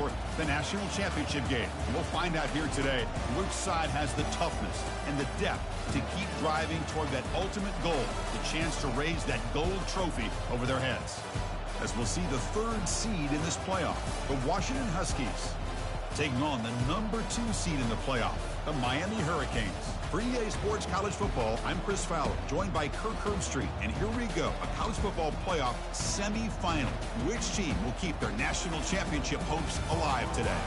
for the national championship game. We'll find out here today which side has the toughness and the depth to keep driving toward that ultimate goal, the chance to raise that gold trophy over their heads. As we'll see the third seed in this playoff, the Washington Huskies, taking on the number 2 seed in the playoff, the Miami Hurricanes. For EA Sports College Football, I'm Chris Fowler, joined by Kirk Herbstreit. And here we go, a college football playoff semifinal. Which team will keep their national championship hopes alive today?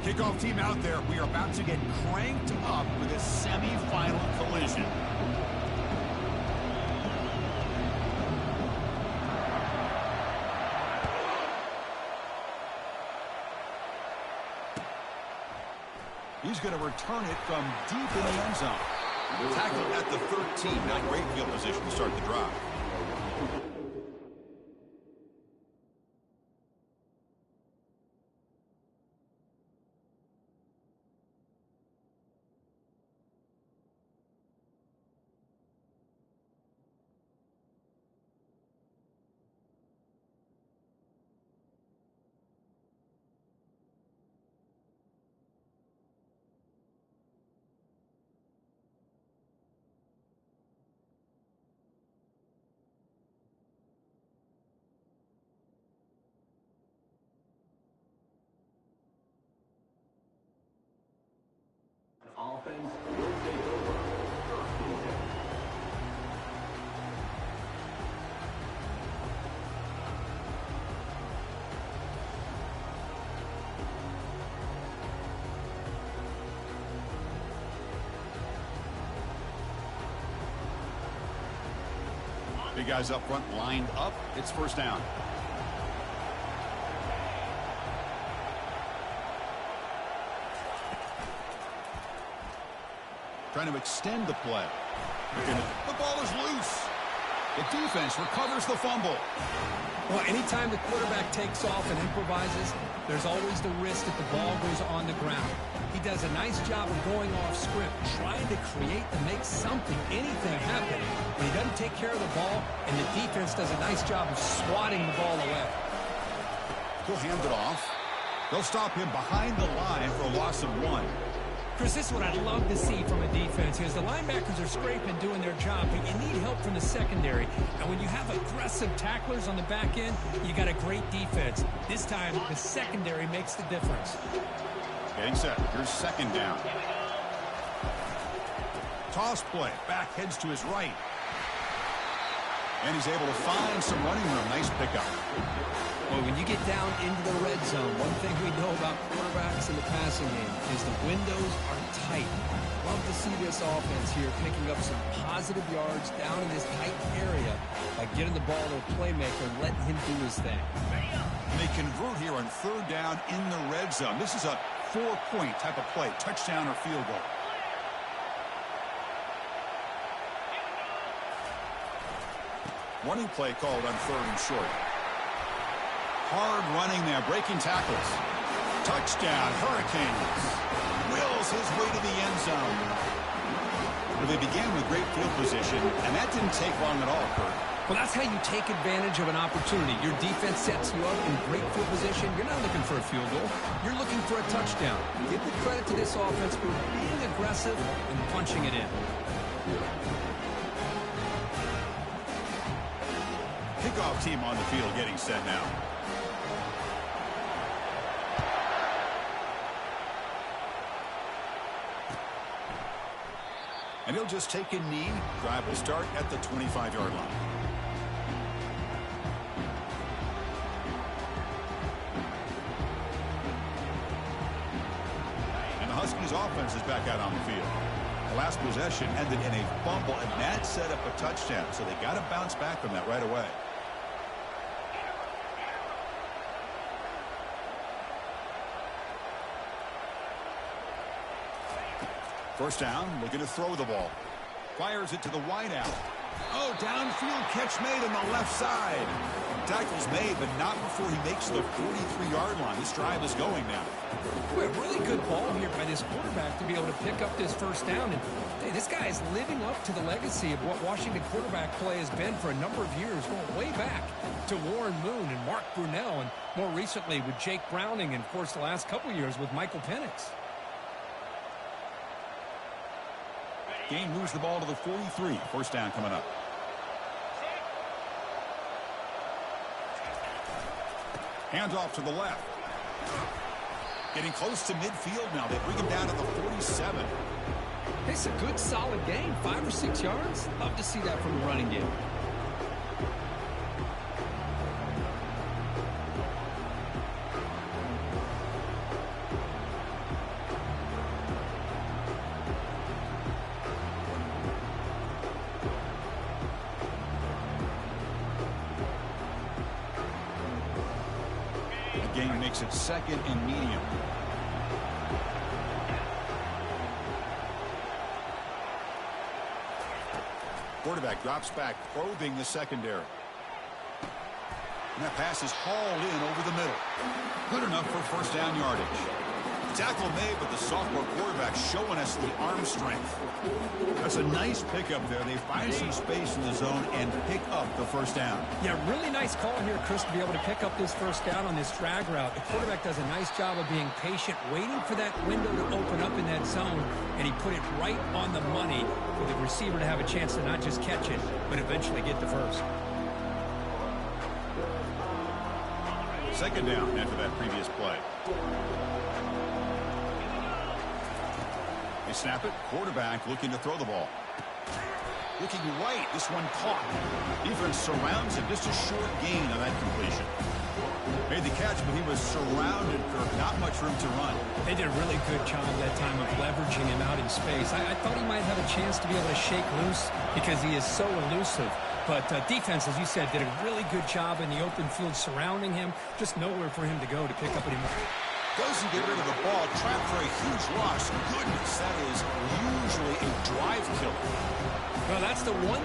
Kickoff team out there. We are about to get cranked up for this semifinal collision. He's going to return it from deep in the end zone. Tackled at the 13. Not great field position to start the drive. Offense will take over. Big guys up front lined up. It's first down. Trying to extend the play. The ball is loose. The defense recovers the fumble. Well, anytime the quarterback takes off and improvises, there's always the risk that the ball goes on the ground. He does a nice job of going off script, trying to create and make something, anything happen. When he doesn't take care of the ball, and the defense does a nice job of swatting the ball away. He'll hand it off. They'll stop him behind the line for a loss of 1. Chris, this is what I'd love to see from a defense is the linebackers are scraping, doing their job, but you need help from the secondary. And when you have aggressive tacklers on the back end, you got a great defense. This time, the secondary makes the difference. Getting set. Here's second down. Toss play. Back heads to his right. And he's able to find some running room. Nice pickup. Well, when you get down into the red zone, one thing we know about quarterbacks in the passing game is the windows are tight. Love to see this offense here picking up some positive yards down in this tight area by getting the ball to a playmaker and letting him do his thing. And they convert here on third down in the red zone. This is a 4-point type of play, touchdown or field goal. Running play called on third and short. Hard running there, breaking tackles. Touchdown, Hurricanes. Wills his way to the end zone. Well, they began with great field position, and that didn't take long at all, Kurt. Well, that's how you take advantage of an opportunity. Your defense sets you up in great field position. You're not looking for a field goal. You're looking for a touchdown. Give the credit to this offense for being aggressive and punching it in. Kickoff team on the field getting set now. And he'll just take a knee. Drive will start at the 25-yard line. And the Huskies offense is back out on the field. The last possession ended in a fumble, and that set up a touchdown. So they got to bounce back from that right away. First down, looking to throw the ball. Fires it to the wide out. Oh, downfield catch made on the left side. tackle's made, but not before he makes the 43-yard line. This drive is going now. Boy, a really good ball here by this quarterback to be able to pick up this first down. And hey, this guy is living up to the legacy of what Washington quarterback play has been for a number of years, going way back to Warren Moon and Mark Brunell, and more recently with Jake Browning, and, of course, the last couple years with Michael Penix. Game moves the ball to the 43. First down coming up. Handoff to the left. Getting close to midfield now. They bring him down to the 47. It's a good, solid game. 5 or 6 yards. Love to see that from the running game. Game makes it second and medium. Quarterback drops back, probing the secondary. And that pass is hauled in over the middle. Good enough for first down yardage. Tackle made, but the sophomore quarterback showing us the arm strength. That's a nice pickup there. They find some space in the zone and pick up the first down. Yeah, really nice call here, Chris, to be able to pick up this first down on this drag route. The quarterback does a nice job of being patient, waiting for that window to open up in that zone, and he put it right on the money for the receiver to have a chance to not just catch it, but eventually get the first. Second down after that previous play. They snap it. Quarterback looking to throw the ball. Looking right. This one caught. Defense surrounds him. Just a short gain on that completion. Made the catch, but he was surrounded for not much room to run. They did a really good job that time of leveraging him out in space. I thought he might have a chance to be able to shake loose because he is so elusive. But defense, as you said, did a really good job in the open field surrounding him. Just nowhere for him to go to pick up anymore. Doesn't get rid of the ball. Trapped for a huge loss. Goodness, that is usually a drive killer. Well, that's the one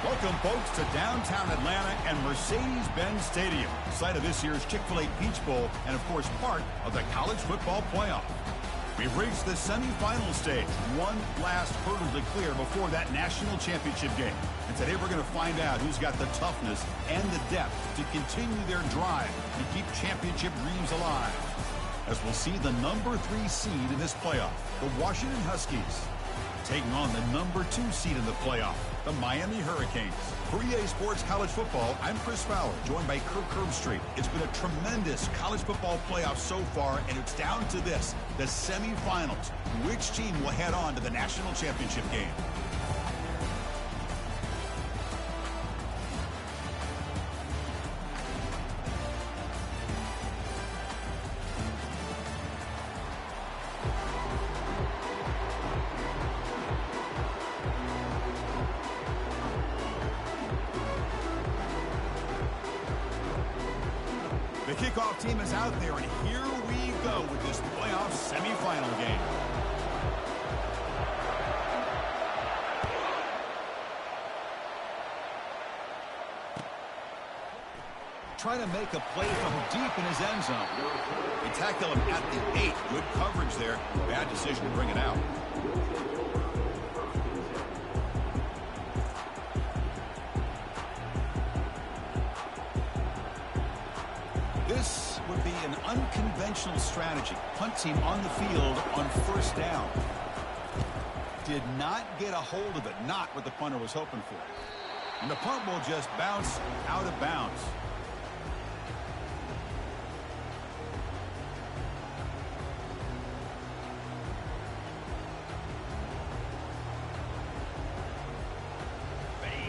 Welcome, folks, to downtown Atlanta and Mercedes-Benz Stadium, site of this year's Chick-fil-A Peach Bowl and, of course, part of the college football playoff. We've reached the semifinal stage, one last hurdle to clear before that national championship game. And today we're going to find out who's got the toughness and the depth to continue their drive to keep championship dreams alive. As we'll see the number 3 seed in this playoff, the Washington Huskies, taking on the number 2 seed in the playoff, the Miami Hurricanes. For EA Sports College Football, I'm Chris Fowler, joined by Kirk Herbstreit. It's been a tremendous college football playoff so far, and it's down to this, the semifinals. Which team will head on to the national championship game? The kickoff team is out there, and here we go with this playoff semifinal game. Trying to make a play from deep in his end zone. They tackle him at the 8. Good coverage there. Bad decision to bring it out. This would be an unconventional strategy. Punt team on the field on first down. Did not get a hold of it. Not what the punter was hoping for. And the punt will just bounce out of bounds.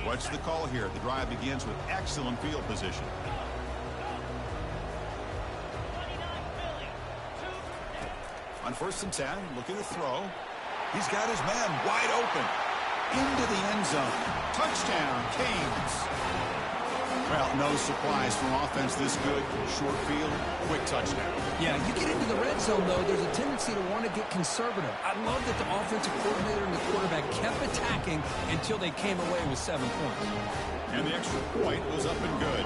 What's the call here? The drive begins with excellent field position. On 1st and 10, looking to throw. He's got his man wide open. Into the end zone. Touchdown, Canes. Well, no surprise from offense this good. Short field, quick touchdown. Yeah, you get into the red zone, though, there's a tendency to want to get conservative. I love that the offensive coordinator and the quarterback kept attacking until they came away with 7 points. And the extra point was up and good.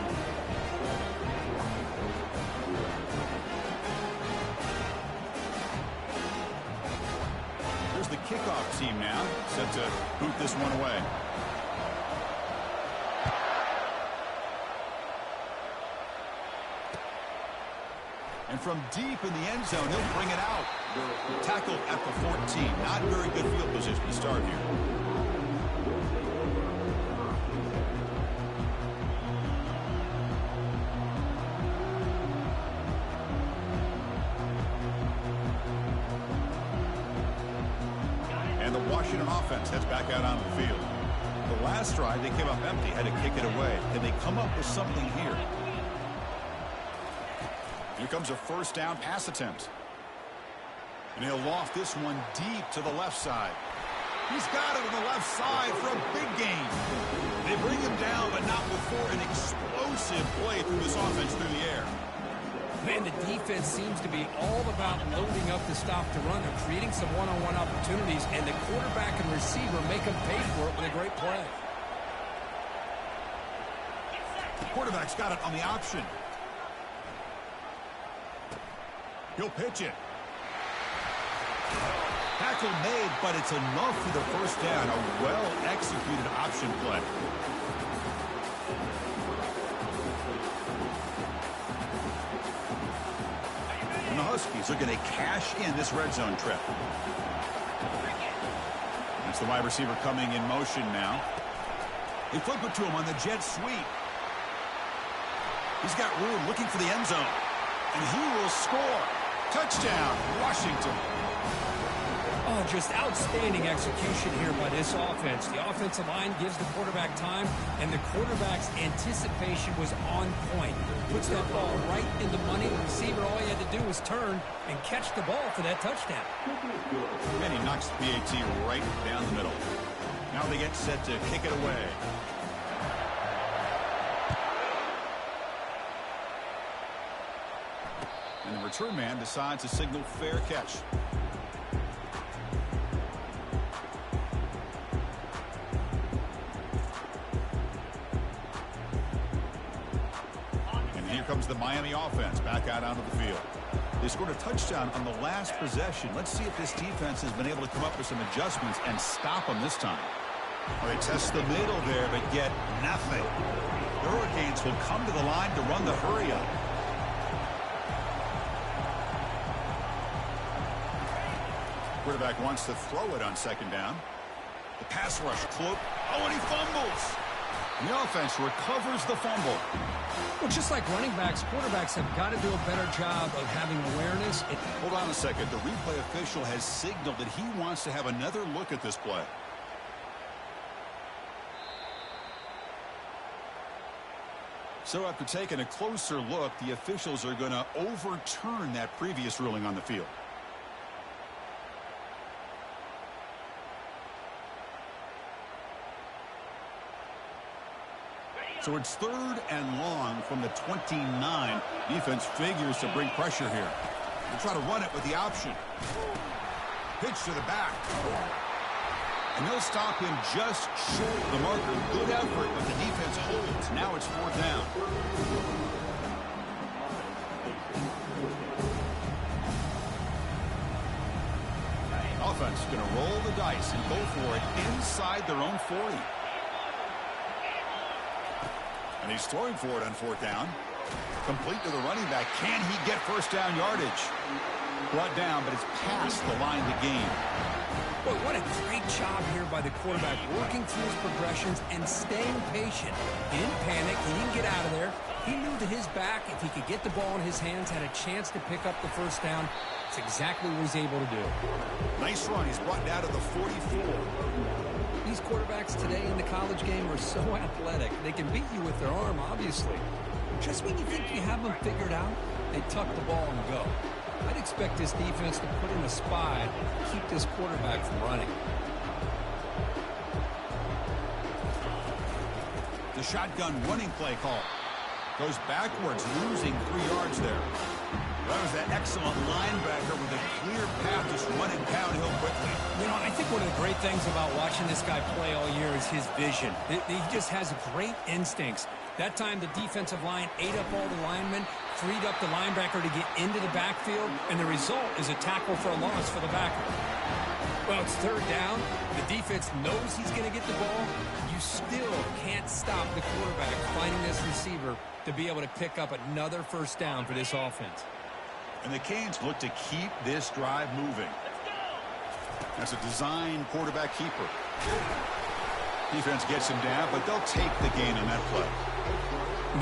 The kickoff team now set to boot this one away. And from deep in the end zone, he'll bring it out. Tackled at the 14. Not very good field position to start here. And the Washington offense heads back out onto the field. The last drive, they came up empty, had to kick it away. Can they come up with something here? Here comes a first down pass attempt. And he'll loft this one deep to the left side. He's got it on the left side for a big gain. They bring him down, but not before an explosive play through this offense through the air. Man, the defense seems to be all about loading up the stop to run. They're creating some one-on-one opportunities, and the quarterback and receiver make them pay for it with a great play. The quarterback's got it on the option. He'll pitch it. Tackle made, but it's enough for the first down. A well-executed option play. And the Huskies are going to cash in this red zone trip. That's the wide receiver coming in motion now. They flip it to him on the jet sweep. He's got room looking for the end zone. And he will score. Touchdown, Washington. Oh, just outstanding execution here by this offense. The offensive line gives the quarterback time, and the quarterback's anticipation was on point. Puts that ball right in the money. The receiver, all he had to do was turn and catch the ball for that touchdown. And he knocks the PAT right down the middle. Now they get set to kick it away. And the return man decides to signal fair catch. comes the Miami offense back out onto the field. They scored a touchdown on the last possession. Let's see if this defense has been able to come up with some adjustments and stop them this time. Well, they test the middle there, but get nothing. The Hurricanes will come to the line to run the hurry up. Quarterback wants to throw it on second down. The pass rush cloak. Oh, and he fumbles. The offense recovers the fumble. Well, just like running backs, quarterbacks have got to do a better job of having awareness. Hold on a second. The replay official has signaled that he wants to have another look at this play. So after taking a closer look, the officials are going to overturn that previous ruling on the field. So it's 3rd and long from the 29. Defense figures to bring pressure here. They'll try to run it with the option. Pitch to the back. And they'll stop him just short of the marker. Good effort, but the defense holds. Now it's 4th down. Offense going to roll the dice and go for it inside their own 40. And he's throwing for it on 4th down. Complete to the running back. Can he get first down yardage? Brought down, but it's past the line to gain. Boy, what a great job here by the quarterback, working through his progressions and staying patient. He didn't panic. He didn't get out of there. He knew that his back, if he could get the ball in his hands, had a chance to pick up the first down. It's exactly what he's able to do. Nice run. He's brought down to the 44. These quarterbacks today in the college game are so athletic. They can beat you with their arm, obviously. Just when you think you have them figured out, they tuck the ball and go. I'd expect this defense to put in a spy to keep this quarterback from running. The shotgun running play call. Goes backwards, losing 3 yards there. That was that excellent linebacker with a clear path just running downhill quickly. You know, I think one of the great things about watching this guy play all year is his vision. He just has great instincts. That time, the defensive line ate up all the linemen, freed up the linebacker to get into the backfield, and the result is a tackle for a loss for the backer. Well, it's 3rd down. The defense knows he's going to get the ball. You still can't stop the quarterback finding this receiver to be able to pick up another first down for this offense. And the Canes look to keep this drive moving. That's a design quarterback keeper. Defense gets him down, but they'll take the gain on that play.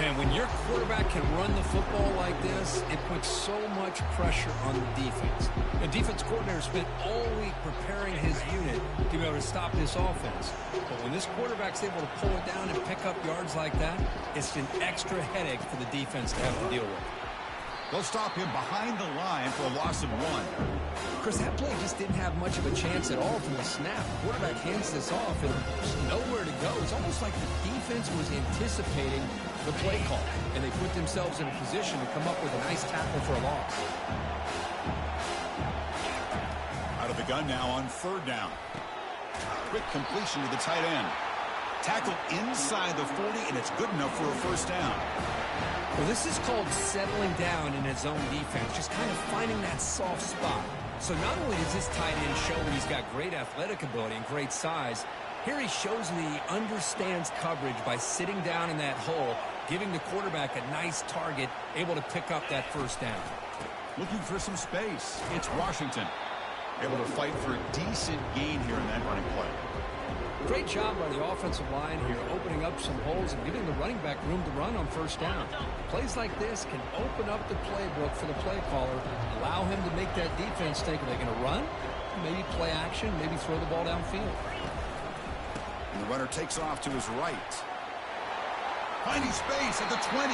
Man, when your quarterback can run the football like this, it puts so much pressure on the defense. The defense coordinator spent all week preparing his unit to be able to stop this offense. But when this quarterback's able to pull it down and pick up yards like that, it's an extra headache for the defense to have to deal with. They'll stop him behind the line for a loss of 1. Chris, that play just didn't have much of a chance at all from the snap. The quarterback hands this off, and there's nowhere to go. It's almost like the defense was anticipating the play call, and they put themselves in a position to come up with a nice tackle for a loss. Out of the gun now on 3rd down. Quick completion to the tight end. Tackle inside the 40, and it's good enough for a first down. Well, this is called settling down in his own defense, just kind of finding that soft spot. So not only does this tight end show that he's got great athletic ability and great size, here he shows that he understands coverage by sitting down in that hole, giving the quarterback a nice target, able to pick up that first down. Looking for some space. It's Washington. Able to fight for a decent gain here in that running play. Great job by the offensive line here, opening up some holes and giving the running back room to run on first down. Plays like this can open up the playbook for the play caller, allow him to make that defense think, are they going to run? Maybe play action, maybe throw the ball downfield. And the runner takes off to his right. Finding space at the 20.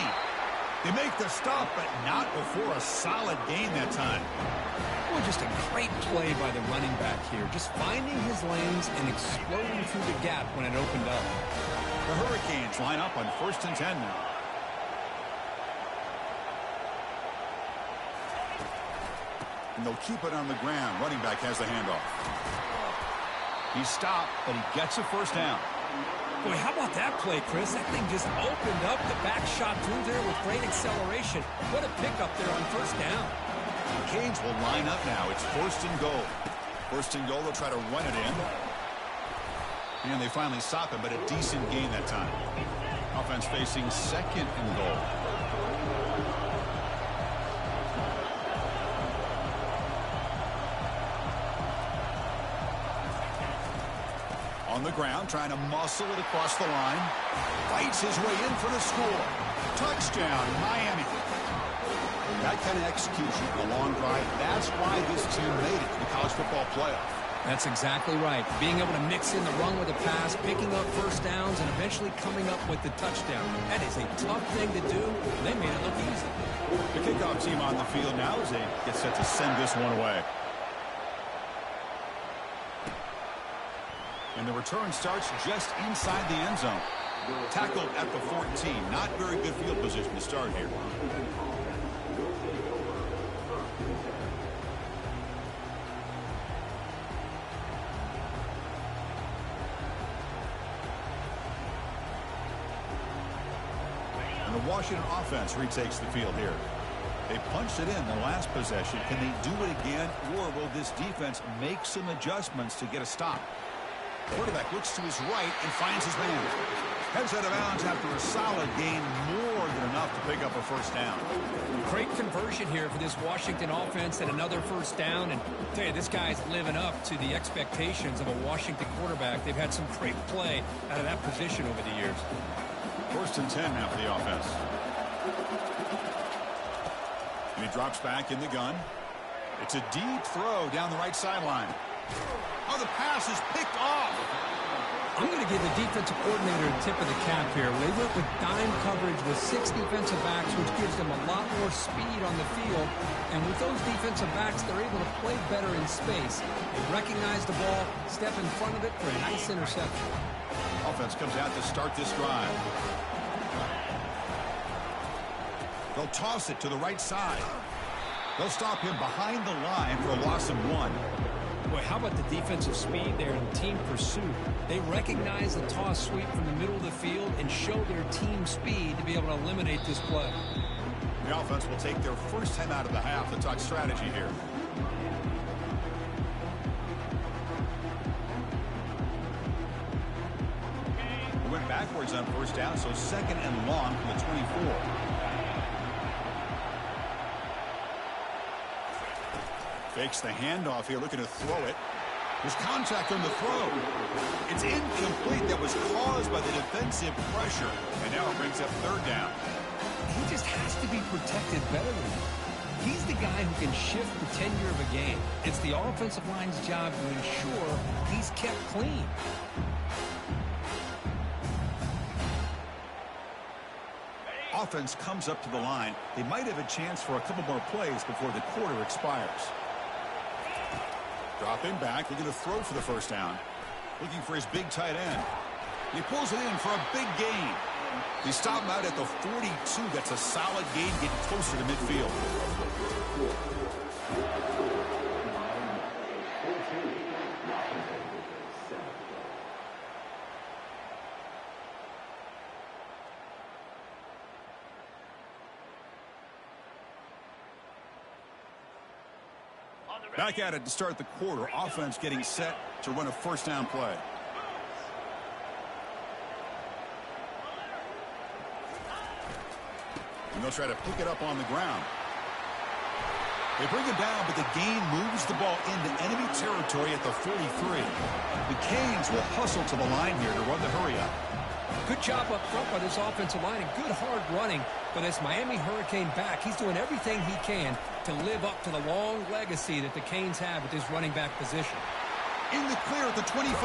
They make the stop, but not before a solid gain that time. Well, just a great play by the running back here. Just finding his lanes and exploding through the gap when it opened up. The Hurricanes line up on 1st and 10 now. And they'll keep it on the ground. Running back has the handoff. He's stopped, but he gets a first down. Boy, how about that play, Chris? That thing just opened up. The back shot through there with great acceleration. What a pickup there on first down. The Canes will line up now. It's first and goal. First and goal, they'll try to run it in. And they finally stop it, but a decent gain that time. Offense facing second and goal. On the ground, trying to muscle it across the line. Fights his way in for the score. Touchdown, Miami. That kind of execution, a long drive, that's why this team made it to the college football playoff. That's exactly right. Being able to mix in the run with the pass, picking up first downs, and eventually coming up with the touchdown. That is a tough thing to do. They made it look easy. The kickoff team on the field now as they get set to send this one away. And the return starts just inside the end zone. Tackled at the 14. Not very good field position to start here. And the Washington offense retakes the field here. They punched it in the last possession. Can they do it again, or will this defense make some adjustments to get a stop? Quarterback looks to his right and finds his man. Heads out of bounds after a solid gain, more than enough to pick up a first down. Great conversion here for this Washington offense and another first down. And I'll tell you, this guy's living up to the expectations of a Washington quarterback. They've had some great play out of that position over the years. First and 10 now for the offense. And he drops back in the gun. It's a deep throw down the right sideline. Oh, the pass is picked off. I'm going to give the defensive coordinator a tip of the cap here. They went with dime coverage with 6 defensive backs, which gives them a lot more speed on the field. And with those defensive backs, they're able to play better in space. They recognize the ball, step in front of it for a nice interception. Offense comes out to start this drive. They'll toss it to the right side. They'll stop him behind the line for a loss of 1. Boy, how about the defensive speed there in team pursuit? They recognize the toss sweep from the middle of the field and show their team speed to be able to eliminate this play. The offense will take their first time out of the half to talk strategy here. We went backwards on first down, so second and long from the 24. Fakes the handoff here, looking to throw it. There's contact on the throw. It's incomplete. That was caused by the defensive pressure. And now it brings up third down. He just has to be protected better than that. He's the guy who can shift the tenure of a game. It's the offensive line's job to ensure he's kept clean. Offense comes up to the line. They might have a chance for a couple more plays before the quarter expires. Dropping back, looking to throw for the first down. Looking for his big tight end. He pulls it in for a big gain. They stop him out at the 42. That's a solid gain, getting closer to midfield. Back at it to start the quarter. Offense getting set to run a first down play. And they'll try to pick it up on the ground. They bring it down, but the gain moves the ball into enemy territory at the 43. The Canes will hustle to the line here to run the hurry up. Good job up front by this offensive line and good hard running for this Miami Hurricane back. He's doing everything he can to live up to the long legacy that the Canes have with his running back position. In the clear at the 25.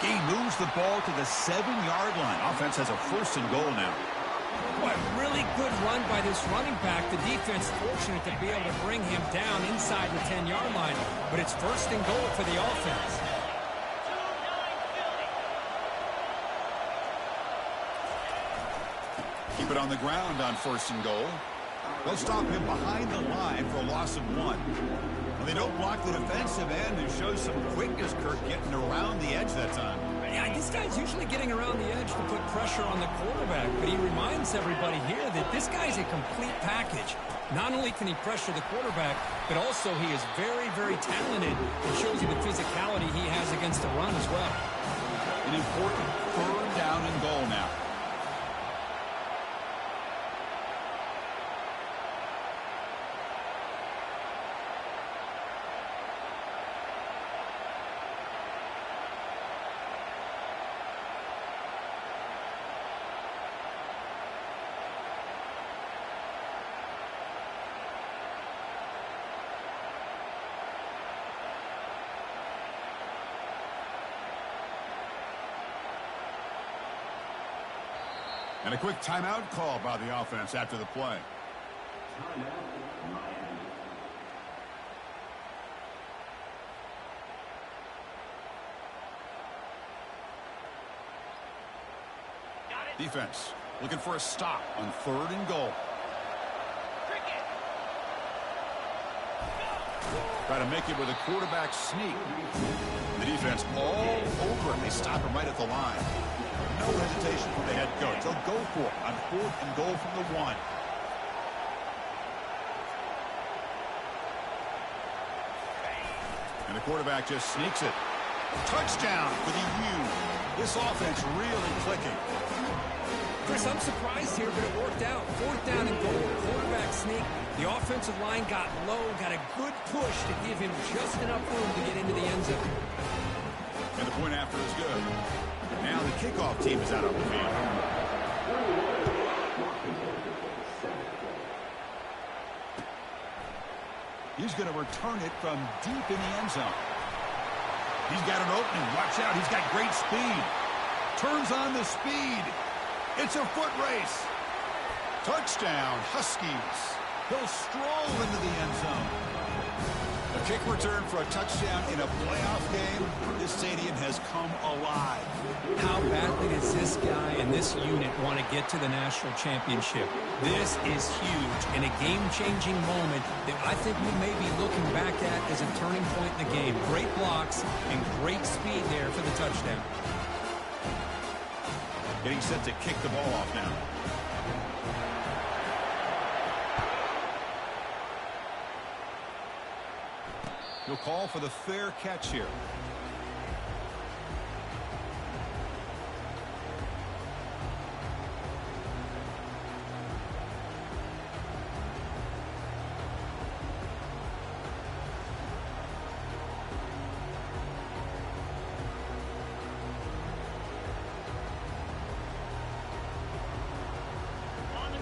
Gain moves the ball to the 7-yard line. Offense has a first and goal now. What really good run by this running back. The defense fortunate to be able to bring him down inside the 10-yard line. But it's first and goal for the offense. Keep it on the ground on first and goal. They'll stop him behind the line for a loss of 1. Well, they don't block the defensive end and show some quickness, Kirk, getting around the edge that time. Yeah, this guy's usually getting around the edge to put pressure on the quarterback, but he reminds everybody here that this guy's a complete package. Not only can he pressure the quarterback, but also he is very, very talented and shows you the physicality he has against the run as well. An important 3rd down and goal now. And a quick timeout call by the offense after the play. Defense looking for a stop on 3rd and goal. Try to make it with a quarterback sneak. The defense all over him. They stop him right at the line. No hesitation from the head coach. They'll go for it on 4th and goal from the 1. And the quarterback just sneaks it. Touchdown for the U. This offense really clicking. Chris, I'm surprised here, but it worked out. 4th down and goal, quarterback sneak. The offensive line got low, got a good push to give him just enough room to get into the end zone. And the point after is good. Now the kickoff team is out on the field. He's going to return it from deep in the end zone. He's got an opening. Watch out. He's got great speed. Turns on the speed. It's a foot race. Touchdown, Huskies. He'll stroll into the end zone. A kick return for a touchdown in a playoff game. This stadium has come alive. How badly does this guy and this unit want to get to the national championship? This is huge and a game-changing moment that I think we may be looking back at as a turning point in the game. Great blocks and great speed there for the touchdown. Getting set to kick the ball off now. He'll call for the fair catch here.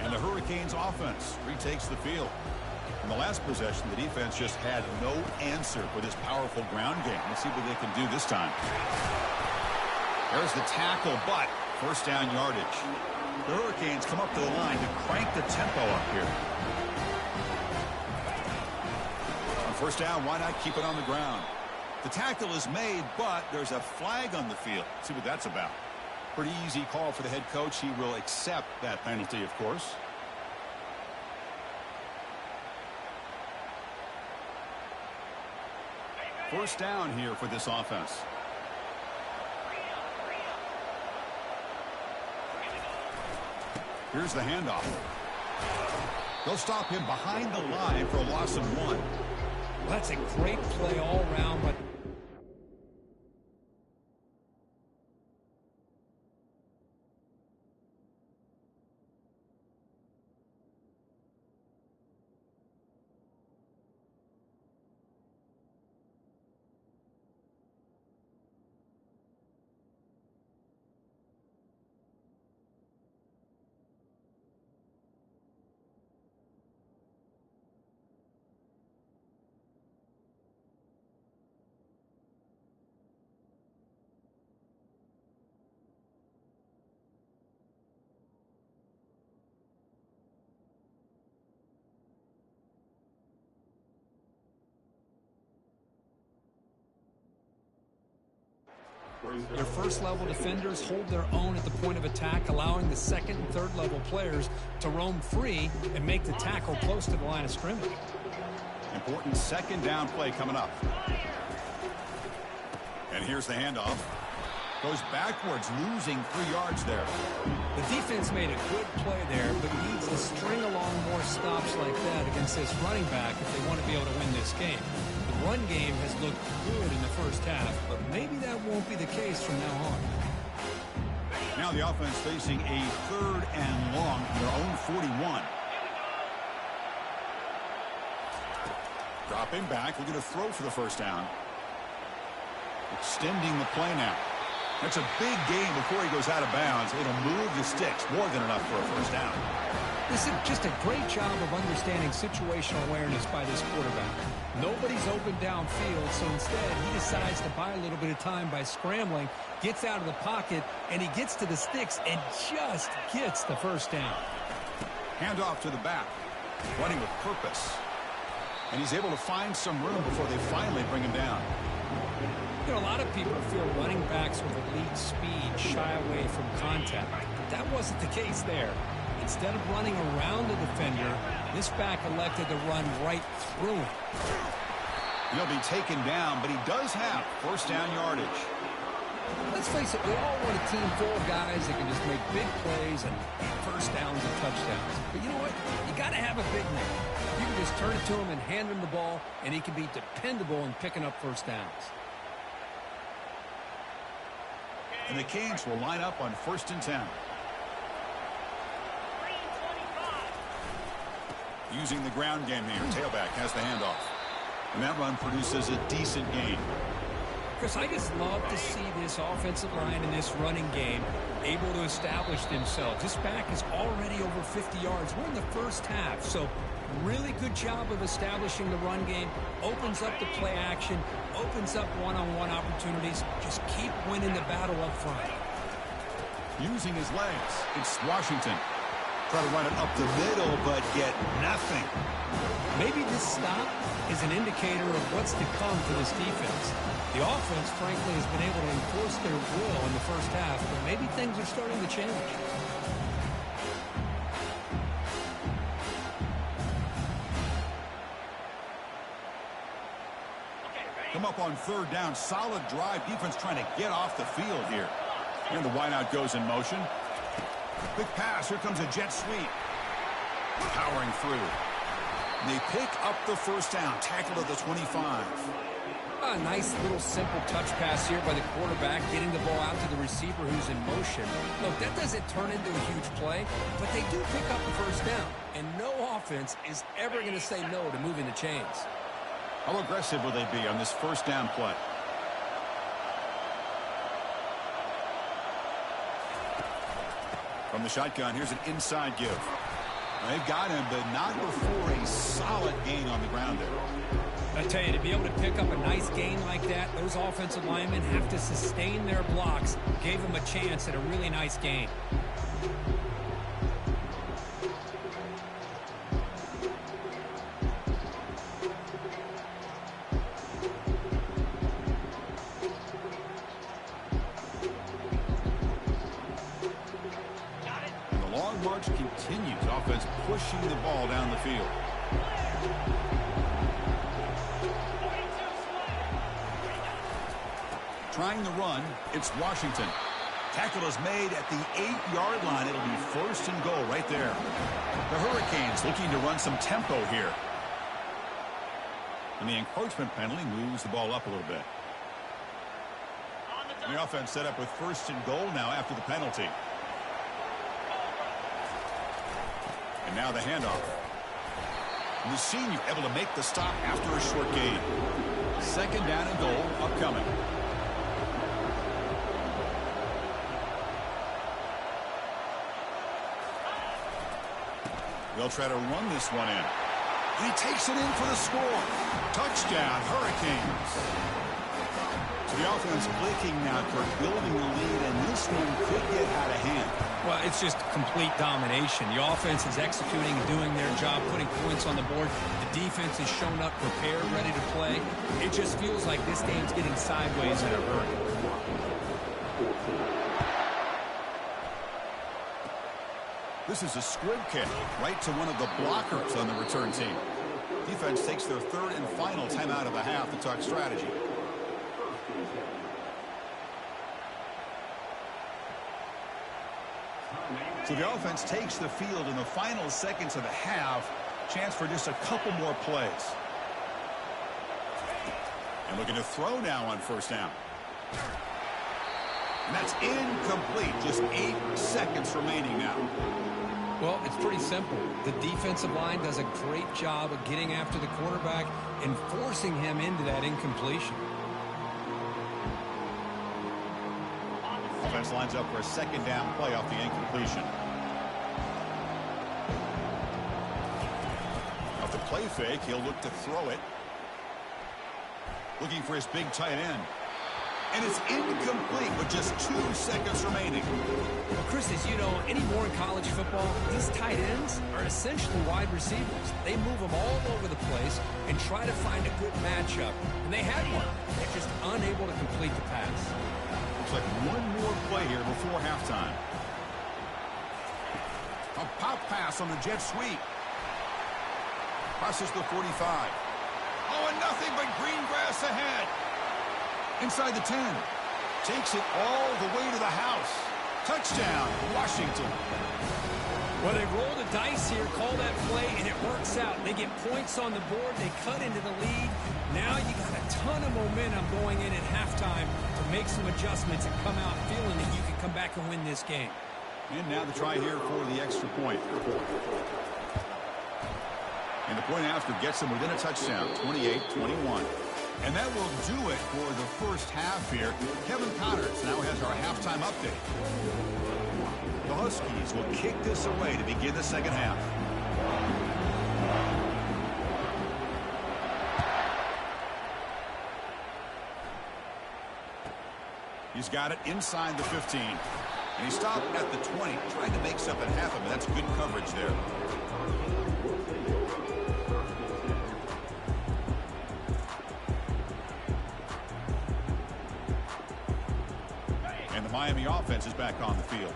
And the Hurricanes offense retakes the field. In the last possession, the defense just had no answer for this powerful ground game. Let's see what they can do this time. There's the tackle, but 1st down yardage. The Hurricanes come up to the line to crank the tempo up here. On 1st down, why not keep it on the ground? The tackle is made, but there's a flag on the field. Let's see what that's about. Pretty easy call for the head coach. He will accept that penalty, of course. First down here for this offense. Here's the handoff. They'll stop him behind the line for a loss of 1. Well, that's a great play all around, but your first-level defenders hold their own at the point of attack, allowing the 2nd and 3rd-level players to roam free and make the tackle close to the line of scrimmage. Important 2nd down play coming up. And here's the handoff. Goes backwards, losing 3 yards there. The defense made a good play there, but needs to string along more stops like that against this running back if they want to be able to win this game. The run game has looked good in the first half, but maybe that won't be the case from now on. Now the offense facing a 3rd and long from their own 41. Dropping back, looking to throw for the first down. Extending the play now. That's a big gain before he goes out of bounds. It'll move the sticks, more than enough for a first down. This is just a great job of understanding situational awareness by this quarterback. Nobody's open downfield, so instead he decides to buy a little bit of time by scrambling, gets out of the pocket, and he gets to the sticks and just gets the first down. Handoff to the back, running with purpose. And he's able to find some room before they finally bring him down. You know, a lot of people feel running backs with elite speed shy away from contact. But that wasn't the case there. Instead of running around the defender, this back elected to run right through him. He'll be taken down, but he does have first down yardage. Let's face it, we all want a team full of guys that can just make big plays and first downs and touchdowns. But you know what? You got to have a big man. You can just turn it to him and hand him the ball, and he can be dependable in picking up first downs. And the Canes will line up on 1st and 10. Using the ground game here. Tailback has the handoff. And that run produces a decent gain. Chris, I just love to see this offensive line in this running game able to establish themselves. This back is already over 50 yards. We're in the first half, so really good job of establishing the run game. Opens up the play action, opens up one-on-one opportunities. Just keep winning the battle up front. Using his legs, it's Washington. Try to run it up the middle, but get nothing. Maybe this stop is an indicator of what's to come for this defense. The offense, frankly, has been able to enforce their will in the first half, but maybe things are starting to change. Come up on 3rd down. Solid drive. Defense trying to get off the field here. And the wideout goes in motion. Quick pass. Here comes a jet sweep. Powering through. They pick up the first down. Tackle at the 25. A nice little simple touch pass here by the quarterback, getting the ball out to the receiver who's in motion. Look, that doesn't turn into a huge play, but they do pick up the first down. And no offense is ever going to say no to moving the chains. How aggressive will they be on this first down play? From the shotgun, here's an inside give. They've got him, but not before a solid gain on the ground there. I tell you, to be able to pick up a nice gain like that, those offensive linemen have to sustain their blocks. Gave them a chance at a really nice gain. And the long march continues. Offense pushing the ball down the field. Trying the run, it's Washington. Tackle is made at the 8-yard line. It'll be 1st and goal right there. The Hurricanes looking to run some tempo here. And the encroachment penalty moves the ball up a little bit. And the offense set up with 1st and goal now after the penalty. And now the handoff. And the senior able to make the stop after a short gain. 2nd down and goal upcoming. They'll try to run this one in. And he takes it in for the score. Touchdown, Hurricanes. So the offense clicking now toward building the lead, and this one could get out of hand. Well, it's just complete domination. The offense is executing and doing their job, putting points on the board. The defense has shown up prepared, ready to play. It just feels like this game's getting sideways in a hurry. This is a squib kick right to one of the blockers on the return team. Defense takes their 3rd and final timeout of the half to talk strategy. So the offense takes the field in the final seconds of the half. Chance for just a couple more plays. And looking to throw now on first down. And that's incomplete. Just 8 seconds remaining now. Well, it's pretty simple. The defensive line does a great job of getting after the quarterback and forcing him into that incompletion. Offense lines up for a second down play off the incompletion. Off the play fake, he'll look to throw it. Looking for his big tight end. And it's incomplete with just 2 seconds remaining. Well, Chris, as you know, anymore in college football, these tight ends are essentially wide receivers. They move them all over the place and try to find a good matchup. And they had one. They're just unable to complete the pass. Looks like one more play here before halftime. A pop pass on the jet sweep. Crosses the 45. Oh, and nothing but green grass ahead. Inside the 10. Takes it all the way to the house. Touchdown, Washington. Well, they roll the dice here, call that play, and it works out. They get points on the board. They cut into the lead. Now you got a ton of momentum going in at halftime to make some adjustments and come out feeling that you can come back and win this game. And now the try here for the extra point. And the point after gets them within a touchdown, 28-21. And that will do it for the first half here. Kevin Connors now has our halftime update. The Huskies will kick this away to begin the second half. He's got it inside the 15. And he stopped at the 20, trying to make something happen, but that's good coverage there. And the Miami offense is back on the field.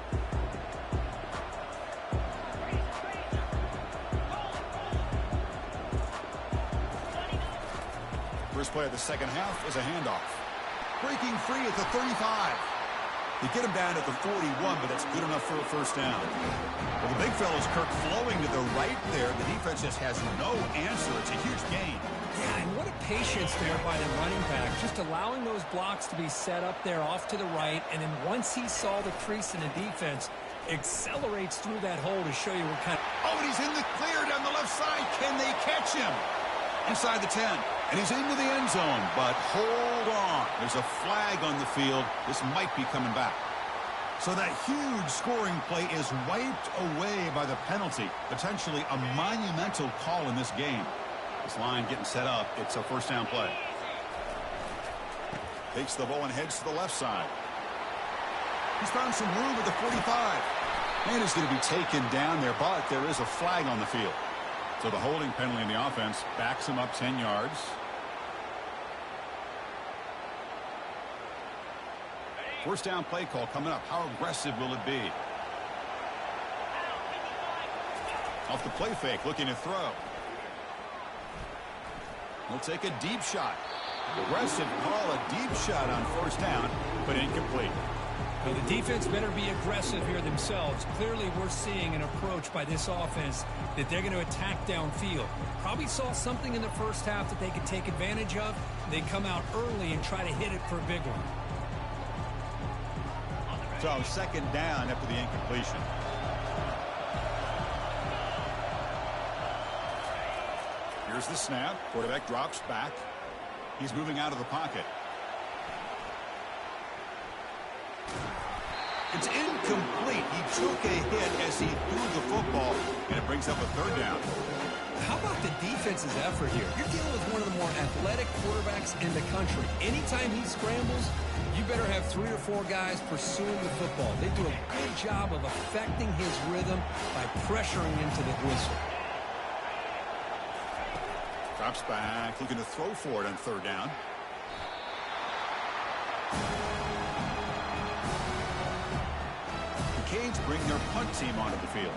First play of the second half is a handoff. Breaking free at the 35. They get him down at the 41, but that's good enough for a first down. Well, the big fella's Kirk flowing to the right there. The defense just has no answer. It's a huge gain. Yeah, and what a patience there by the running back. Just allowing those blocks to be set up there off to the right, and then once he saw the crease in the defense, accelerates through that hole to show you what kind of... Oh, and he's in the clear down the left side. Can they catch him? Inside the 10. And he's into the end zone, but hold on. There's a flag on the field. This might be coming back. So that huge scoring play is wiped away by the penalty. Potentially a monumental call in this game. This line getting set up. It's a first down play. Takes the ball and heads to the left side. He's found some room at the 45. And is going to be taken down there, but there is a flag on the field. So the holding penalty in the offense backs him up 10 yards. First down play call coming up. How aggressive will it be? Off the play fake, looking to throw. He'll take a deep shot. Aggressive call, a deep shot on first down, but incomplete. Well, the defense better be aggressive here themselves. Clearly, we're seeing an approach by this offense that they're going to attack downfield. Probably saw something in the first half that they could take advantage of. They come out early and try to hit it for a big one. So second down after the incompletion. Here's the snap. Quarterback drops back. He's moving out of the pocket. It's incomplete. He took a hit as he threw the football, and it brings up a third down. How about the defense's effort here? You're dealing with one of the more athletic quarterbacks in the country. Anytime he scrambles, you better have 3 or 4 guys pursuing the football. They do a good job of affecting his rhythm by pressuring into the whistle. Drops back, looking to throw for it on third down. The Canes bring their punt team onto the field.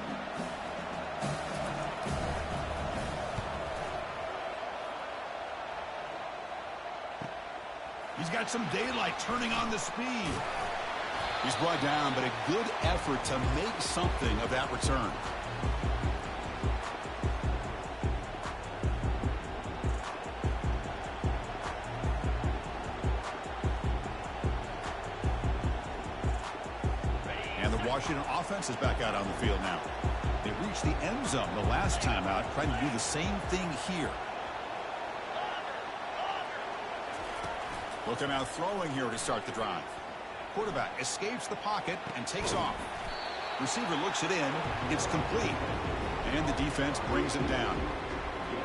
He's got some daylight, turning on the speed. He's brought down, but a good effort to make something of that return. And the Washington offense is back out on the field now. They reached the end zone the last time out, trying to do the same thing here. Looking out throwing here to start the drive. Quarterback escapes the pocket and takes off. Receiver looks it in. It's complete. And the defense brings him down.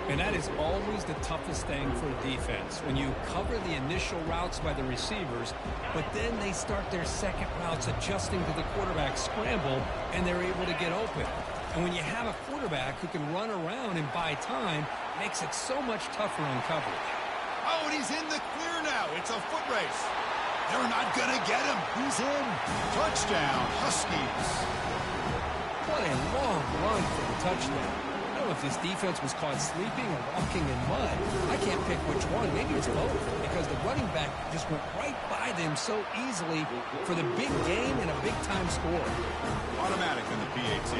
And that is always the toughest thing for a defense, when you cover the initial routes by the receivers, but then they start their second routes adjusting to the quarterback scramble, and they're able to get open. And when you have a quarterback who can run around and buy time, it makes it so much tougher on coverage. Oh, and he's in the clear now. It's a foot race. They're not going to get him. He's in. Touchdown, Huskies. What a long run for the touchdown. I don't know if this defense was caught sleeping or walking in mud. I can't pick which one. Maybe it's both, because the running back just went right by them so easily for the big gain and a big-time score. Automatic in the PAT.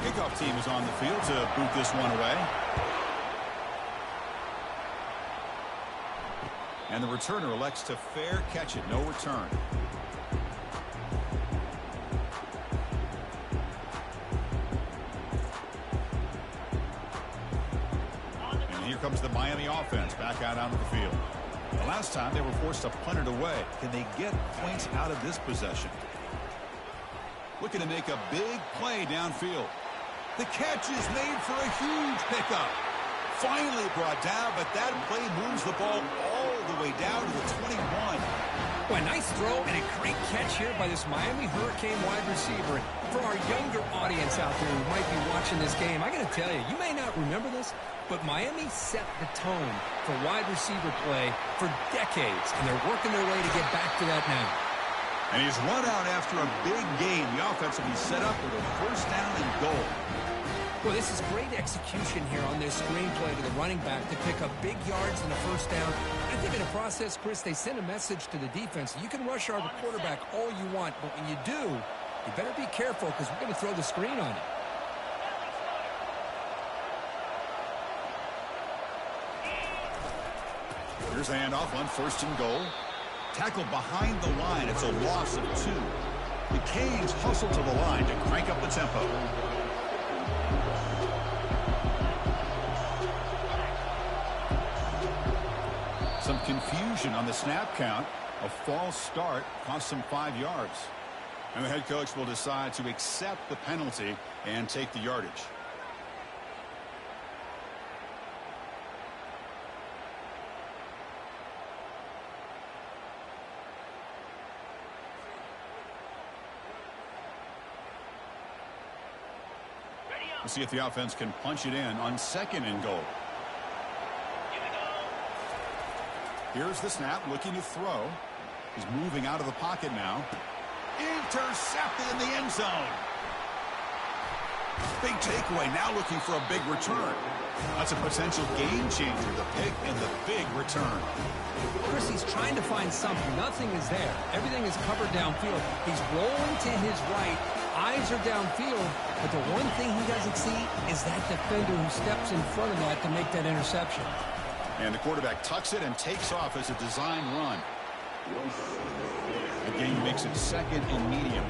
Kickoff team is on the field to boot this one away. And the returner elects to fair catch it. No return. And here comes the Miami offense back out onto the field. The last time they were forced to punt it away. Can they get points out of this possession? Looking to make a big play downfield. The catch is made for a huge pickup. Finally brought down, but that play moves the ball all the way down to the 21. Well, a nice throw and a great catch here by this Miami Hurricane wide receiver. For our younger audience out there who might be watching this game, I got to tell you, you may not remember this, but Miami set the tone for wide receiver play for decades, and they're working their way to get back to that now. And he's run out after a big gain. The offense will be set up with a first down and goal. Well, this is great execution here on this screenplay to the running back to pick up big yards and a first down. I think in the process, Chris, they send a message to the defense. You can rush our quarterback all you want, but when you do, you better be careful because we're going to throw the screen on you. Here's the handoff on first and goal. Tackled behind the line. It's a loss of 2. The Canes hustle to the line to crank up the tempo. Some confusion on the snap count. A false start cost them 5 yards. And the head coach will decide to accept the penalty and take the yardage. We'll see if the offense can punch it in on second and goal. Here's the snap, looking to throw. He's moving out of the pocket now. Intercepted in the end zone. Big takeaway, now looking for a big return. That's a potential game changer, the pick and the big return. Chris, he's trying to find something. Nothing is there. Everything is covered downfield. He's rolling to his right. Eyes are downfield. But the one thing he doesn't see is that defender who steps in front of that to make that interception. And the quarterback tucks it and takes off as a design run. The game makes it second and medium.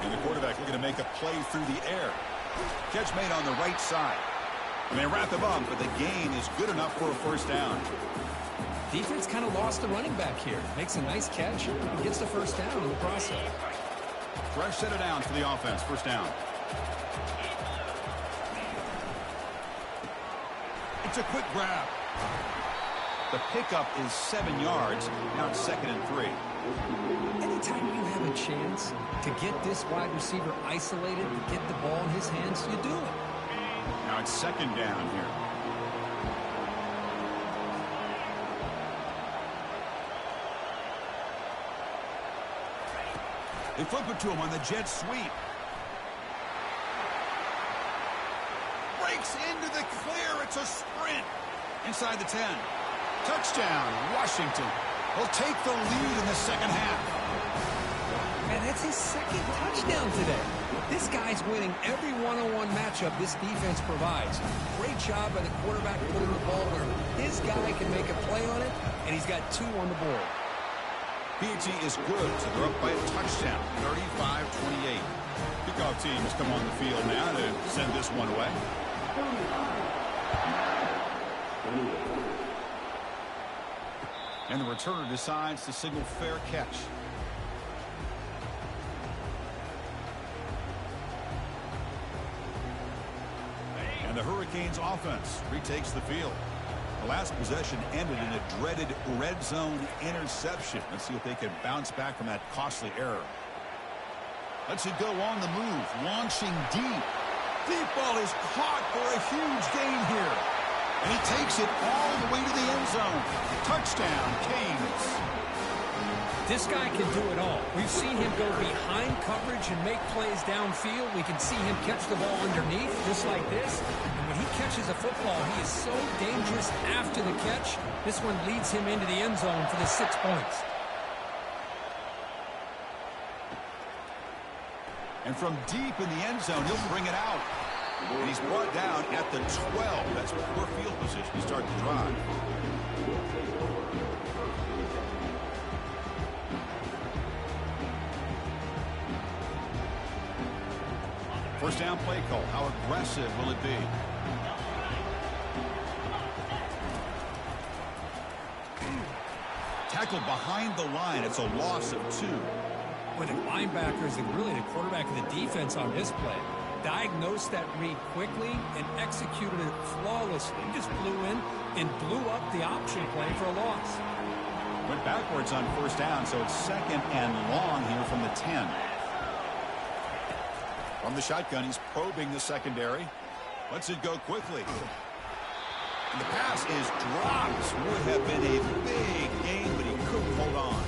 And the quarterback looking to make a play through the air. Catch made on the right side. And they wrap him up, but the gain is good enough for a first down. Defense kind of lost the running back here. Makes a nice catch and gets the first down in the process. Fresh set of downs for the offense. First down. It's a quick grab. The pickup is 7 yards. Now it's second and 3. Anytime you have a chance to get this wide receiver isolated and get the ball in his hands, you do it. Now it's second down here. They flip it to him on the jet sweep. Breaks into the clear. It's a sprint. Inside the 10. Touchdown, Washington. will take the lead in the second half. And that's his second touchdown today. This guy's winning every one-on-one matchup this defense provides. Great job by the quarterback putting the ball where his guy can make a play on it, and he's got 2 on the board. PG is good, so they're up by a touchdown, 35-28. Kickoff team has come on the field now to send this one away. And the returner decides to signal fair catch. And the Hurricanes offense retakes the field. The last possession ended in a dreaded red zone interception. Let's see if they can bounce back from that costly error. Let's it go on the move, launching deep. Deep ball is caught for a huge gain here. And he takes it all the way to the end zone. Touchdown, Canes. This guy can do it all. We've seen him go behind coverage and make plays downfield. We can see him catch the ball underneath, just like this. And when he catches a football, he is so dangerous after the catch. This one leads him into the end zone for the 6 points. And from deep in the end zone, he'll bring it out. And he's brought down at the 12. That's poor field position to start the drive. First down play call. How aggressive will it be? Tackled behind the line. It's a loss of 2. With the linebackers and really the quarterback of the defense on this play, diagnosed that read quickly and executed it flawlessly. Just flew in and blew up the option play for a loss. Went backwards on first down, so it's 2nd and long here from the 10. From the shotgun, he's probing the secondary. Lets it go quickly. And the pass is dropped. Would have been a big gain, but he couldn't hold on.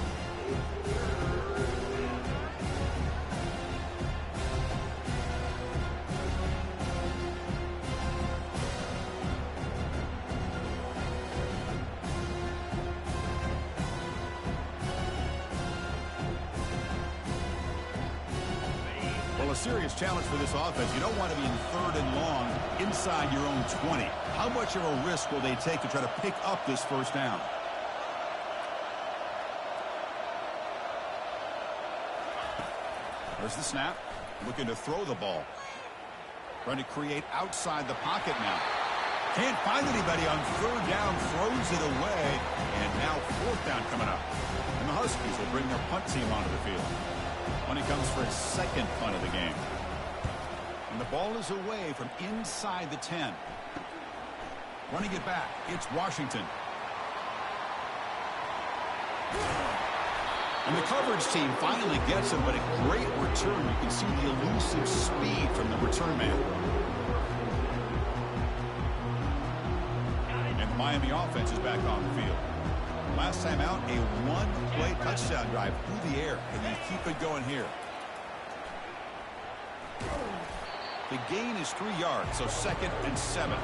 Well, a serious challenge for this offense. You don't want to be in 3rd and long inside your own 20. How much of a risk will they take to try to pick up this first down? There's the snap. Looking to throw the ball. Trying to create outside the pocket now. Can't find anybody on 3rd down. Throws it away. And now 4th down coming up. And the Huskies will bring their punt team onto the field. When he comes for his 2nd punt of the game. And the ball is away from inside the 10. Running it back, it's Washington. And the coverage team finally gets him, but a great return. You can see the elusive speed from the return man. And the Miami offense is back on the field. Last time out, a 1-play touchdown drive through the air. Can they keep it going here? The gain is 3 yards, so 2nd and 7.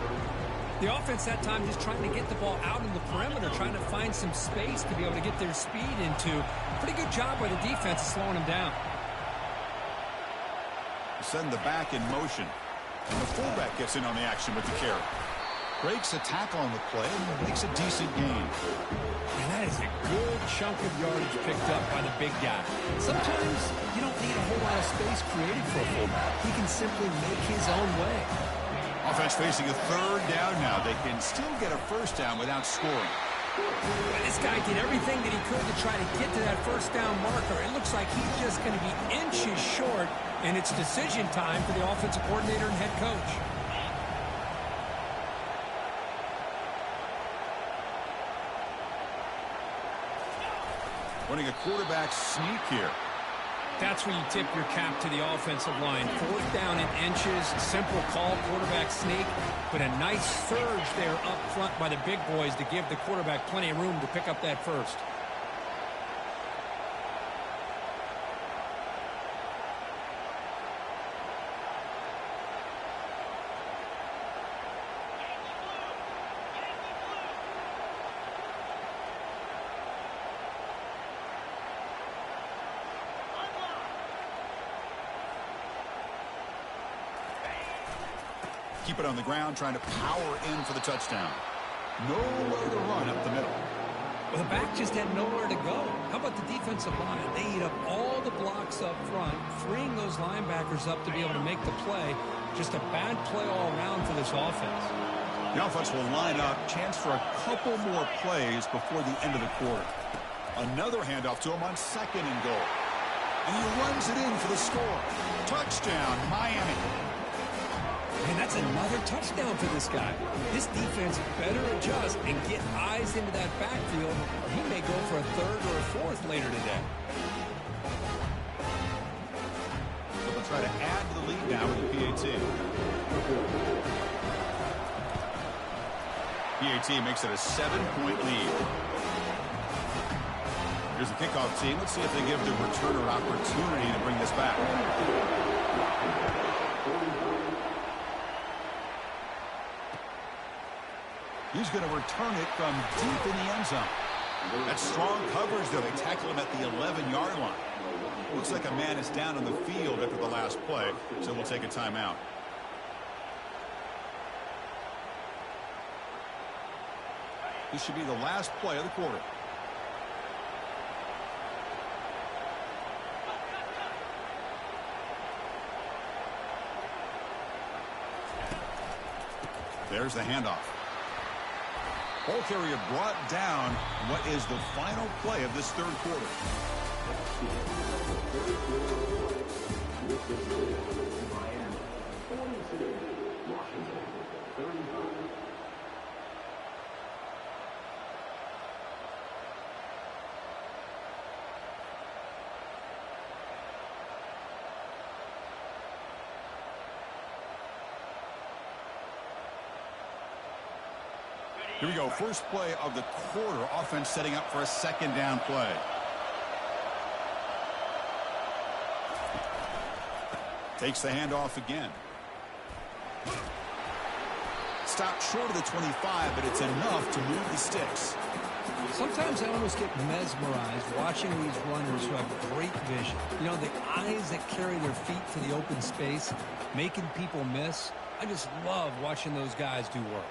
The offense that time just trying to get the ball out in the perimeter, trying to find some space to be able to get their speed into. Pretty good job by the defense of slowing them down. Send the back in motion. And the fullback gets in on the action with the carry. Breaks a tackle on the play and makes a decent gain. And that is a good chunk of yardage picked up by the big guy. Sometimes you don't need a whole lot of space created for a fullback. He can simply make his own way. Offense facing a 3rd down now. They can still get a first down without scoring. This guy did everything that he could to try to get to that first down marker. It looks like he's just going to be inches short, and it's decision time for the offensive coordinator and head coach. Running a quarterback sneak here. That's where you tip your cap to the offensive line. 4th down in inches, simple call, quarterback sneak, but a nice surge there up front by the big boys to give the quarterback plenty of room to pick up that first. keep it on the ground, trying to power in for the touchdown. Nowhere to run up the middle. Well, the back just had nowhere to go. How about the defensive line? They eat up all the blocks up front, freeing those linebackers up to be able to make the play. Just a bad play all around for this offense. The offense will line up, chance for a couple more plays before the end of the quarter. Another handoff to him on 2nd and goal. And he runs it in for the score. Touchdown, Miami. And that's another touchdown for this guy. This defense better adjust and get eyes into that backfield, or he may go for a 3rd or a 4th later today. So they'll try to add to the lead now with the PAT. PAT makes it a 7-point lead. Here's the kickoff team. Let's see if they give the returner opportunity to bring this back. He's going to return it from deep in the end zone. That's strong coverage, though. They tackle him at the 11-yard line. Looks like a man is down on the field after the last play, so we'll take a timeout. This should be the last play of the quarter. There's the handoff. Ball carrier brought down. What is the final play of this 3rd quarter? Here we go. First play of the quarter. Offense setting up for a 2nd down play. Takes the handoff again. Stopped short of the 25, but it's enough to move the sticks. Sometimes I almost get mesmerized watching these runners who have great vision. You know, the eyes that carry their feet to the open space, making people miss. I just love watching those guys do work.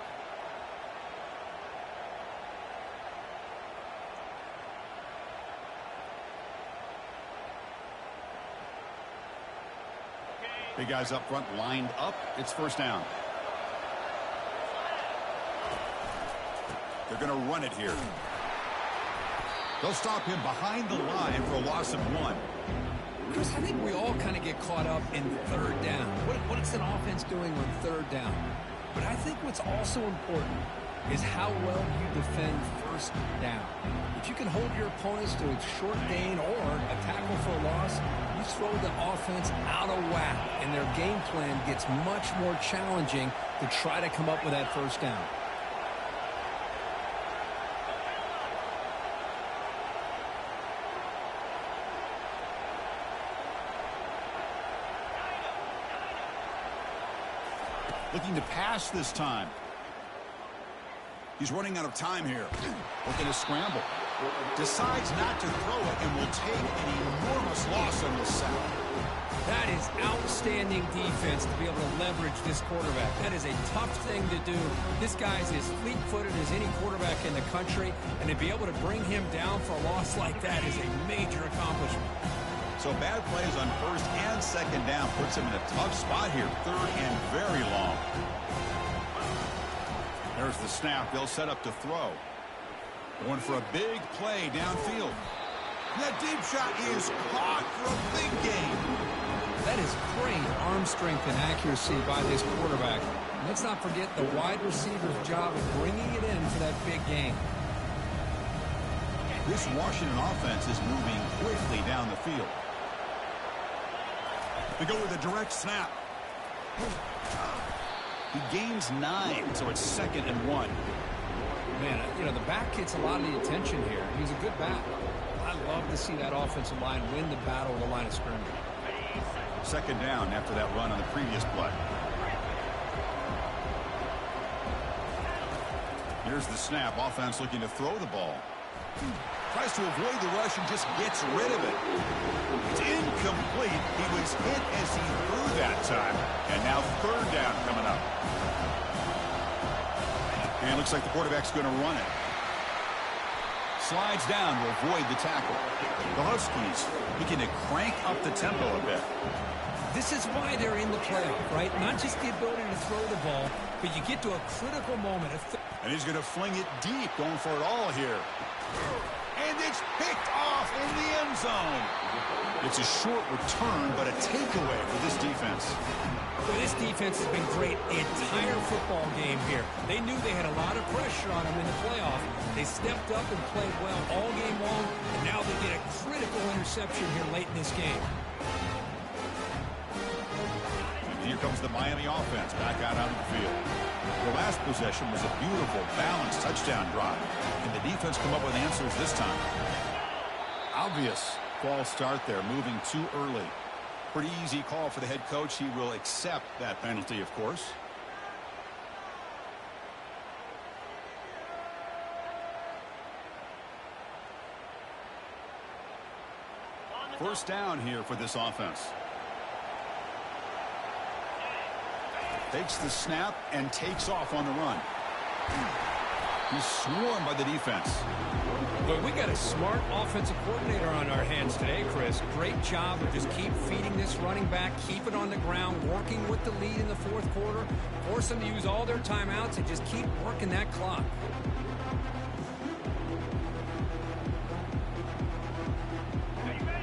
Big guys up front lined up. It's 1st down. They're going to run it here. They'll stop him behind the line for a loss of 1. Chris, I think we all kind of get caught up in 3rd down. What is an offense doing on 3rd down? But I think what's also important is how well you defend 1st down. If you can hold your opponents to a short gain or a tackle for a loss, you throw the offense out of whack, and their game plan gets much more challenging to try to come up with that 1st down. Looking to pass this time. He's running out of time here. Looking to scramble. Decides not to throw it and will take an enormous loss on this sack. That is outstanding defense to be able to leverage this quarterback. That is a tough thing to do. This guy's as fleet-footed as any quarterback in the country, and to be able to bring him down for a loss like that is a major accomplishment. So bad plays on 1st and 2nd down puts him in a tough spot here. 3rd and very long. There's the snap. They'll set up to throw. Going for a big play downfield. That deep shot is caught for a big gain. That is great arm strength and accuracy by this quarterback. And let's not forget the wide receiver's job of bringing it in for that big gain. This Washington offense is moving quickly down the field. They go with a direct snap. He gains 9, so it's 2nd and 1. Man, you know, the back gets a lot of the attention here. He's a good back. I love to see that offensive line win the battle of the line of scrimmage. 2nd down after that run on the previous play. Here's the snap. Offense looking to throw the ball. Tries to avoid the rush and just gets rid of it. It's incomplete. He was hit as he threw that time. And now third down coming up. And it looks like the quarterback's going to run it. Slides down to avoid the tackle. The Huskies looking to crank up the tempo a bit. This is why they're in the playoff, right? Not just the ability to throw the ball, but you get to a critical moment. And he's going to fling it deep, going for it all here. And it's picked off in the end zone. It's a short return, but a takeaway for this defense. Well, this defense has been great the entire football game here. They knew they had a lot of pressure on them in the playoff. They stepped up and played well all game long, and now they get a critical interception here late in this game. And here comes the Miami offense back out on the field. The last possession was a beautiful, balanced touchdown drive. Can the defense come up with answers this time? Obvious false start there, moving too early. Pretty easy call for the head coach. He will accept that penalty, of course. First down here for this offense. Takes the snap and takes off on the run. He's swarmed by the defense. But we got a smart offensive coordinator on our hands today, Chris. Great job of just keep feeding this running back, keep it on the ground, working with the lead in the fourth quarter, force them to use all their timeouts and just keep working that clock.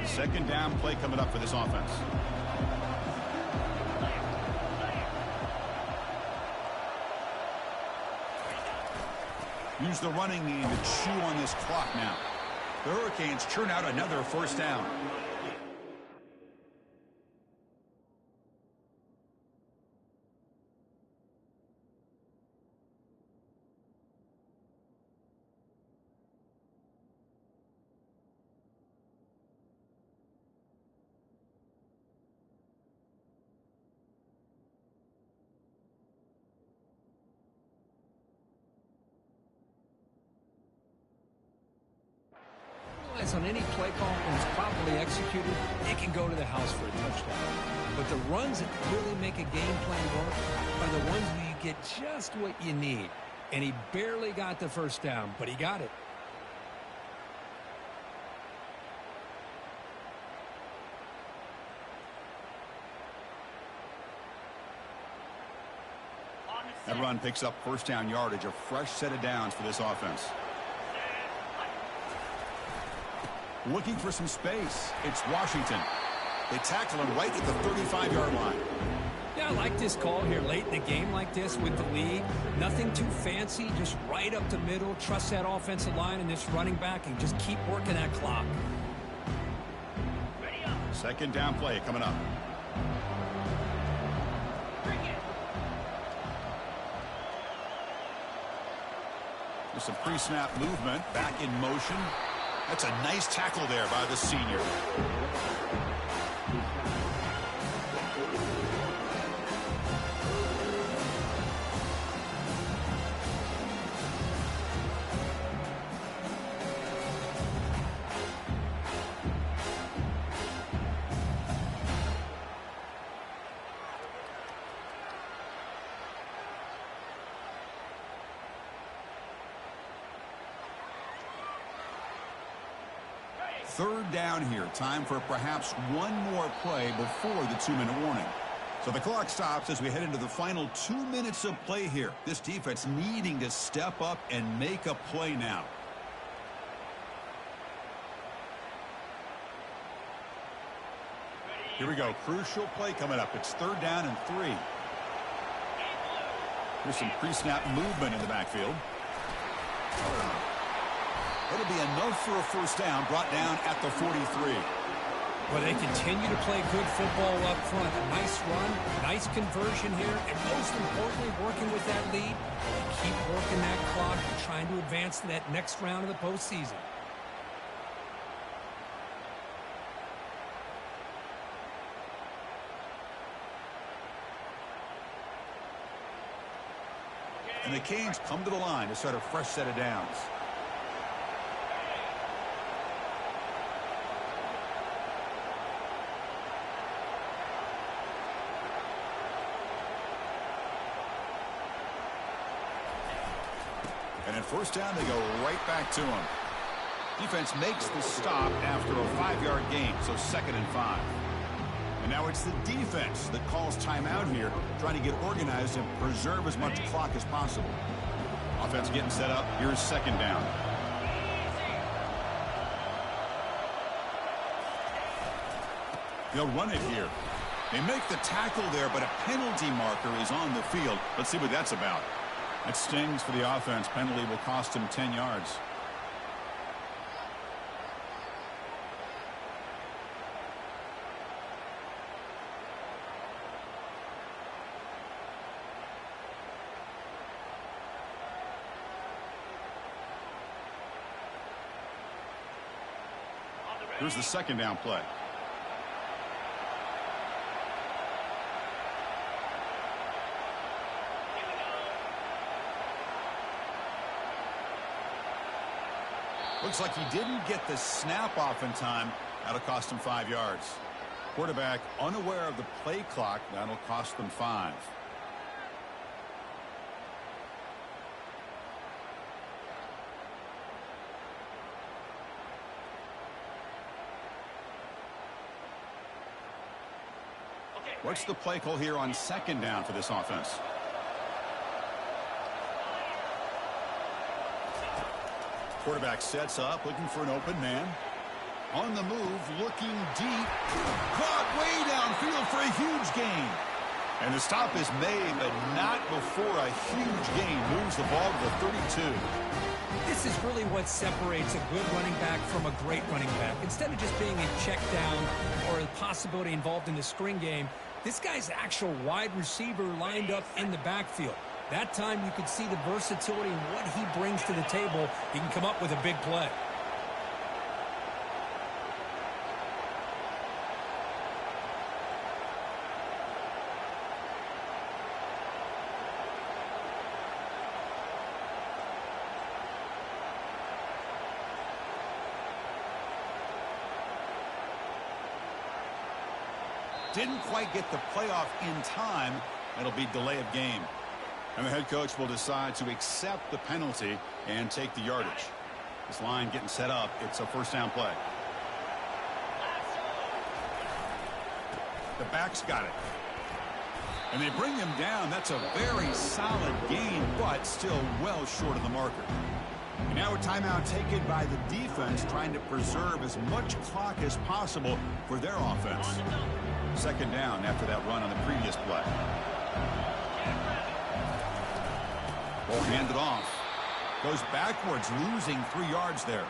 Second down play coming up for this offense. Use the running game to chew on this clock now. The Hurricanes churn out another first down. On any play call, when it's properly executed, it can go to the house for a touchdown. But the runs that really make a game plan work are the ones where you get just what you need. And he barely got the first down, but he got it. That run picks up first down yardage, a fresh set of downs for this offense. Looking for some space. It's Washington. They tackle him right at the 35-yard line. Yeah, I like this call here late in the game like this with the lead. Nothing too fancy, just right up the middle. Trust that offensive line and this running back and just keep working that clock. Second down play coming up. There's some pre-snap movement. Back in motion. That's a nice tackle there by the senior. Third down here. Time for perhaps one more play before the 2-minute warning. So the clock stops as we head into the final 2 minutes of play here. This defense needing to step up and make a play now. Here we go. Crucial play coming up. It's third down and 3. There's some pre-snap movement in the backfield. It'll be enough for a first down, brought down at the 43. Well, they continue to play good football up front. A nice run, nice conversion here, and most importantly, working with that lead, keep working that clock and trying to advance to that next round of the postseason. And the Canes come to the line to start a fresh set of downs. first down, they go right back to him. Defense makes the stop after a 5-yard gain, so 2nd and 5. And now it's the defense that calls timeout here, trying to get organized and preserve as much clock as possible. Offense getting set up. Here's 2nd down. They'll run it here. They make the tackle there, but a penalty marker is on the field. Let's see what that's about. That stings for the offense. Penalty will cost him 10 yards. Here's the 2nd down play. Looks like he didn't get the snap off in time. That'll cost him 5 yards. Quarterback unaware of the play clock. That'll cost them 5. What's the play call here on 2nd down for this offense? Quarterback sets up, looking for an open man. On the move, looking deep. Caught way downfield for a huge gain. And the stop is made, but not before a huge gain. Moves the ball to the 32. This is really what separates a good running back from a great running back. Instead of just being a check down or a possibility involved in the screen game, this guy's actual wide receiver lined up in the backfield. That time you could see the versatility and what he brings to the table. He can come up with a big play. Didn't quite get the playoff in time. It'll be delay of game. And the head coach will decide to accept the penalty and take the yardage. This line getting set up. It's a 1st down play. The back's got it. And they bring him down. That's a very solid gain, but still well short of the marker. And now a timeout taken by the defense, trying to preserve as much clock as possible for their offense. 2nd down after that run on the previous play. Ball handed off. Goes backwards, losing 3 yards there.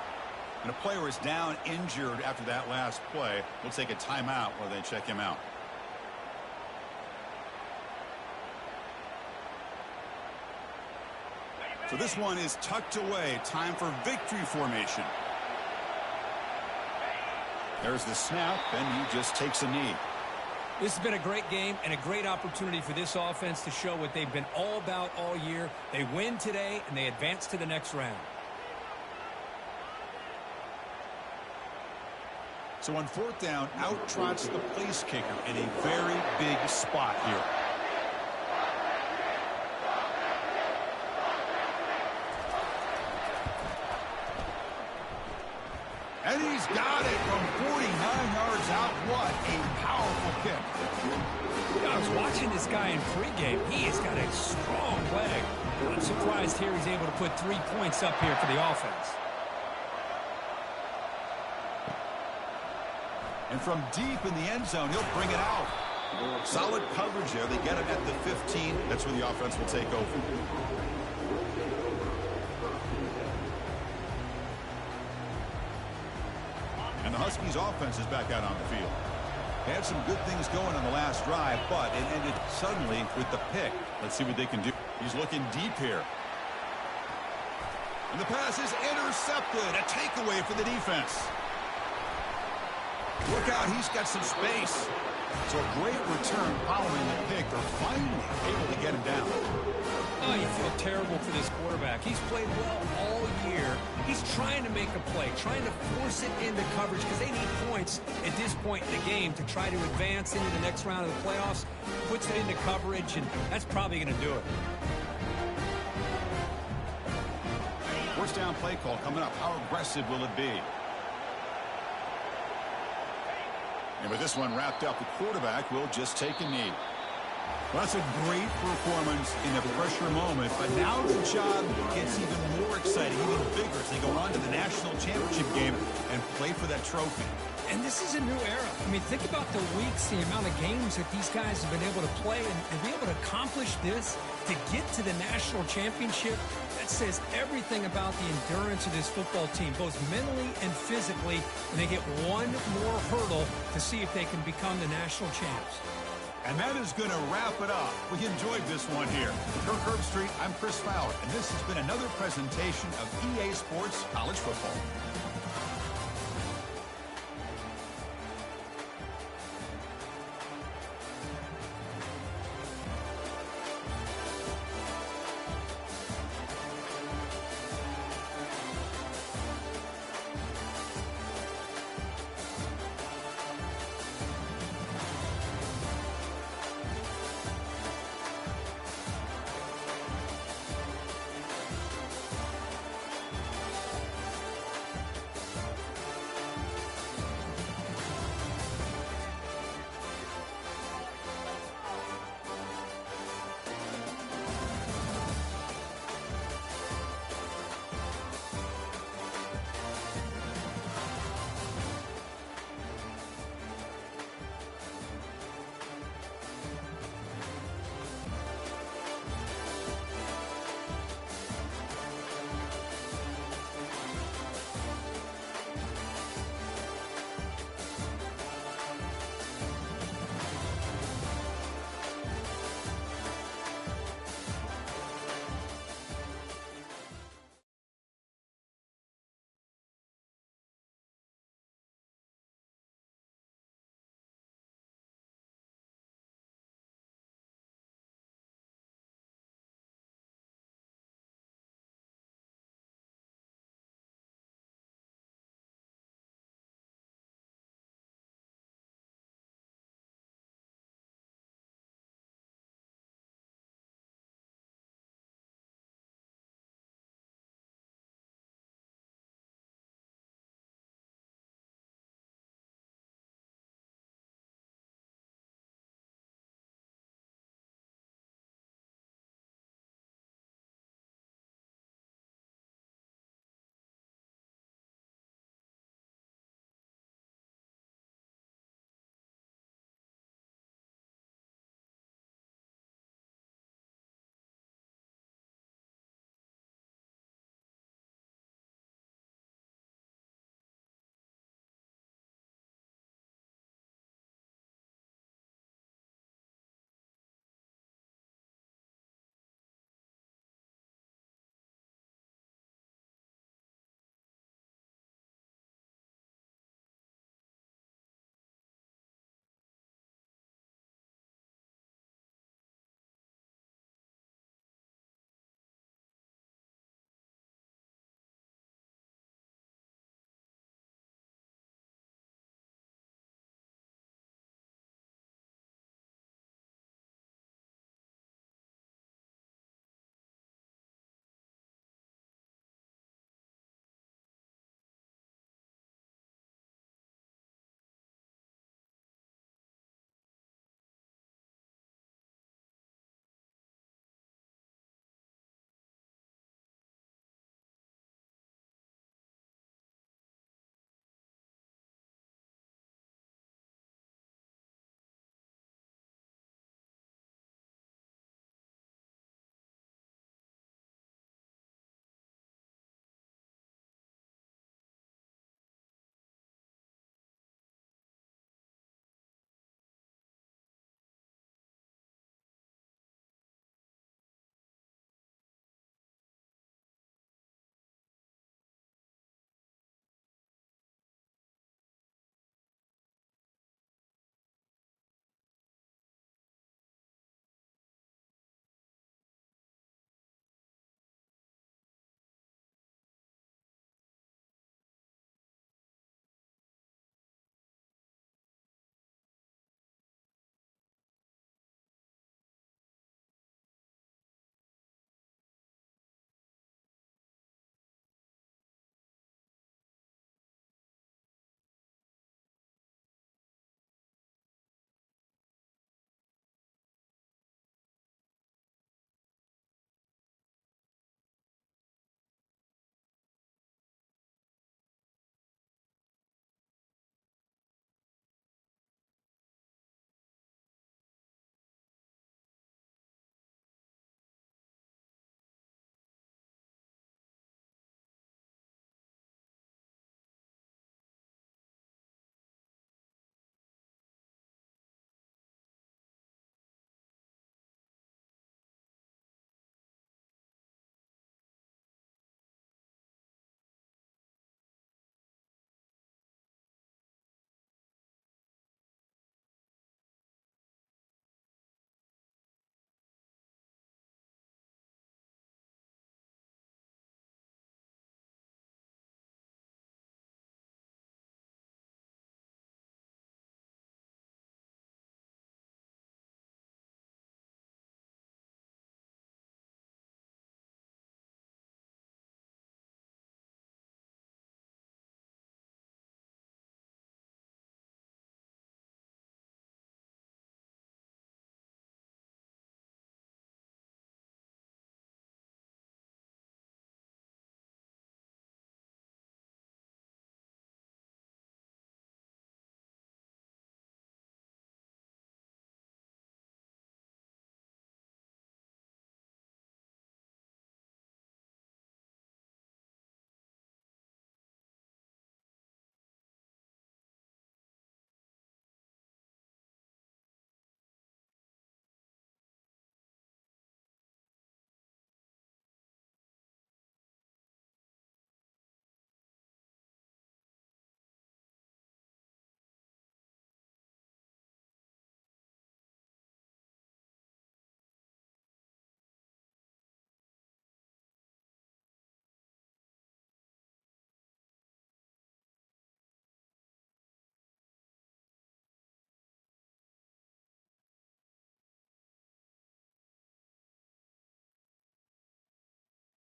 And a player is down injured after that last play. We'll take a timeout while they check him out. So this one is tucked away. Time for victory formation. There's the snap, and he just takes a knee. This has been a great game and a great opportunity for this offense to show what they've been all about all year. They win today, and they advance to the next round. So on 4th down, out trots the place kicker in a very big spot here. And he's got it from 49 yards out. What a powerful kick. I was watching this guy in pregame. He has got a strong leg. I'm surprised here he's able to put 3 points up here for the offense. And from deep in the end zone, he'll bring it out. Solid coverage there. They get him at the 15. That's where the offense will take over. And the Huskies offense is back out on the field. They had some good things going on the last drive, but it ended suddenly with the pick. Let's see what they can do. He's looking deep here. And the pass is intercepted. A takeaway for the defense. Look out, he's got some space. So a great return following the pick. They're finally able to get him down. Oh, you feel terrible for this quarterback. He's played well all year. He's trying to make a play, trying to force it into coverage because they need points at this point in the game to try to advance into the next round of the playoffs. Puts it into coverage, and that's probably going to do it. First down play call coming up. How aggressive will it be? And with this one wrapped up, the quarterback will just take a knee. Well, that's a great performance in a pressure moment, but now the job gets even more exciting, even bigger as they go on to the national championship game and play for that trophy. And this is a new era. I mean, think about the weeks, the amount of games that these guys have been able to play and be able to accomplish this, to get to the national championship. That says everything about the endurance of this football team, both mentally and physically, and they get one more hurdle to see if they can become the national champs. And that is going to wrap it up. We enjoyed this one here. For Kirk Herbstreit, I'm Chris Fowler, and this has been another presentation of EA Sports College Football.